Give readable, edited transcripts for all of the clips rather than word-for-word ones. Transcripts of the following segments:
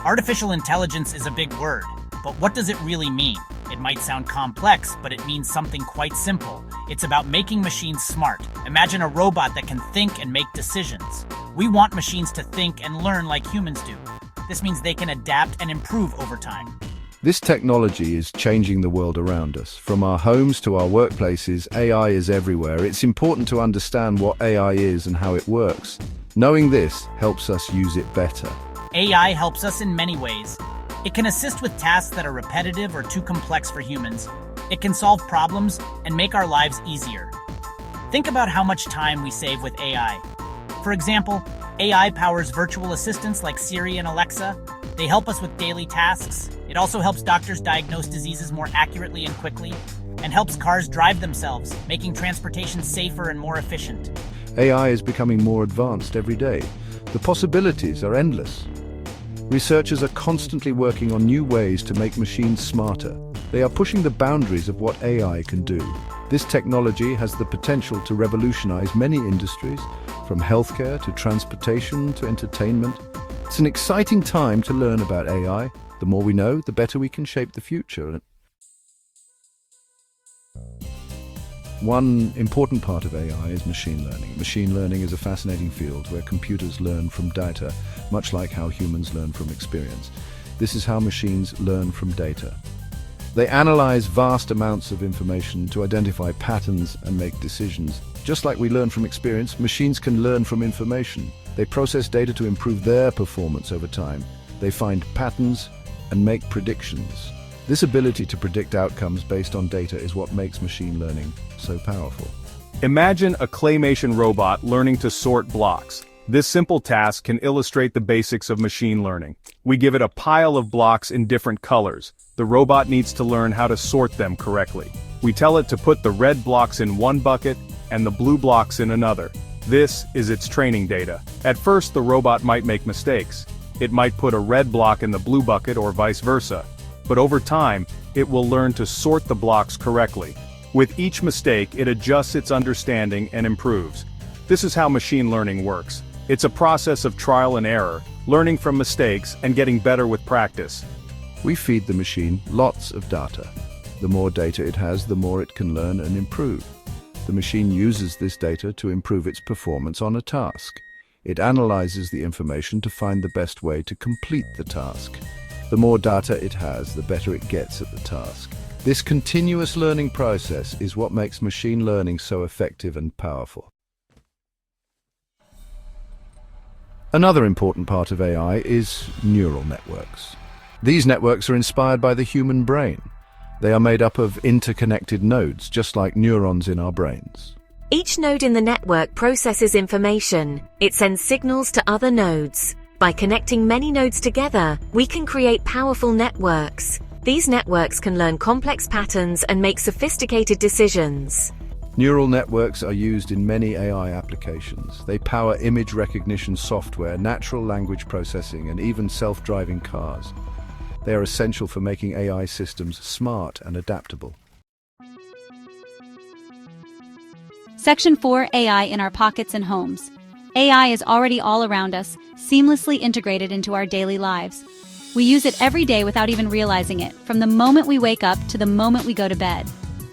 Artificial intelligence is a big word, but what does it really mean? It might sound complex, but it means something quite simple. It's about making machines smart. Imagine a robot that can think and make decisions. We want machines to think and learn like humans do. This means they can adapt and improve over time. This technology is changing the world around us. From our homes to our workplaces, AI is everywhere. It's important to understand what AI is and how it works. Knowing this helps us use it better. AI helps us in many ways. It can assist with tasks that are repetitive or too complex for humans. It can solve problems and make our lives easier. Think about how much time we save with AI. For example, AI powers virtual assistants like Siri and Alexa. They help us with daily tasks. It also helps doctors diagnose diseases more accurately and quickly, and helps cars drive themselves, making transportation safer and more efficient. AI is becoming more advanced every day. The possibilities are endless. Researchers are constantly working on new ways to make machines smarter. They are pushing the boundaries of what AI can do. This technology has the potential to revolutionize many industries, from healthcare to transportation to entertainment. It's an exciting time to learn about AI. The more we know, the better we can shape the future. One important part of AI is machine learning. Machine learning is a fascinating field where computers learn from data, much like how humans learn from experience. This is how machines learn from data. They analyze vast amounts of information to identify patterns and make decisions. Just like we learn from experience, machines can learn from information. They process data to improve their performance over time. They find patterns and make predictions. This ability to predict outcomes based on data is what makes machine learning so powerful. Imagine a Claymation robot learning to sort blocks. This simple task can illustrate the basics of machine learning. We give it a pile of blocks in different colors. The robot needs to learn how to sort them correctly. We tell it to put the red blocks in one bucket and the blue blocks in another. This is its training data. At first, the robot might make mistakes. It might put a red block in the blue bucket or vice versa. But over time, it will learn to sort the blocks correctly. With each mistake, it adjusts its understanding and improves. This is how machine learning works. It's a process of trial and error, learning from mistakes and getting better with practice. We feed the machine lots of data. The more data it has, the more it can learn and improve. The machine uses this data to improve its performance on a task. It analyzes the information to find the best way to complete the task. The more data it has, the better it gets at the task. This continuous learning process is what makes machine learning so effective and powerful. Another important part of AI is neural networks. These networks are inspired by the human brain. They are made up of interconnected nodes, just like neurons in our brains. Each node in the network processes information. It sends signals to other nodes. By connecting many nodes together, we can create powerful networks. These networks can learn complex patterns and make sophisticated decisions. Neural networks are used in many AI applications. They power image recognition software, natural language processing, and even self-driving cars. They are essential for making AI systems smart and adaptable. Section 4: AI in our pockets and homes. AI is already all around us, seamlessly integrated into our daily lives. We use it every day without even realizing it, from the moment we wake up to the moment we go to bed.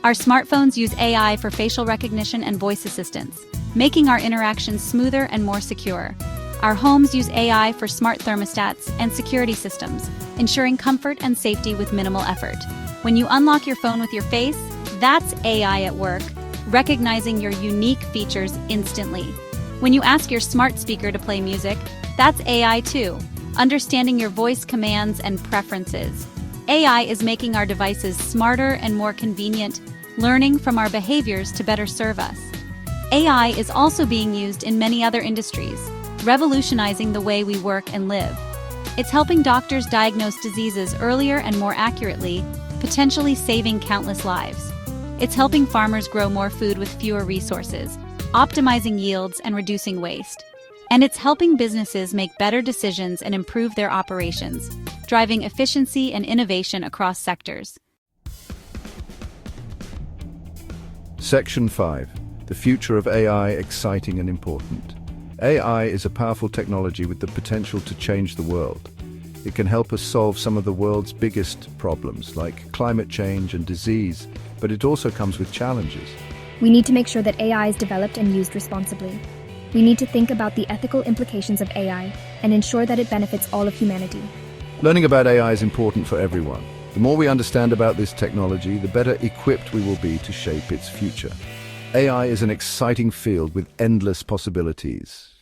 Our smartphones use AI for facial recognition and voice assistance, making our interactions smoother and more secure. Our homes use AI for smart thermostats and security systems, ensuring comfort and safety with minimal effort. When you unlock your phone with your face, that's AI at work, recognizing your unique features instantly. When you ask your smart speaker to play music, that's AI too, understanding your voice commands and preferences. AI is making our devices smarter and more convenient, learning from our behaviors to better serve us. AI is also being used in many other industries, revolutionizing the way we work and live. It's helping doctors diagnose diseases earlier and more accurately, potentially saving countless lives. It's helping farmers grow more food with fewer resources, optimizing yields and reducing waste. And it's helping businesses make better decisions and improve their operations, driving efficiency and innovation across sectors. Section 5. The future of AI, exciting and important. AI is a powerful technology with the potential to change the world. It can help us solve some of the world's biggest problems, like climate change and disease, but it also comes with challenges. We need to make sure that AI is developed and used responsibly. We need to think about the ethical implications of AI and ensure that it benefits all of humanity. Learning about AI is important for everyone. The more we understand about this technology, the better equipped we will be to shape its future. AI is an exciting field with endless possibilities.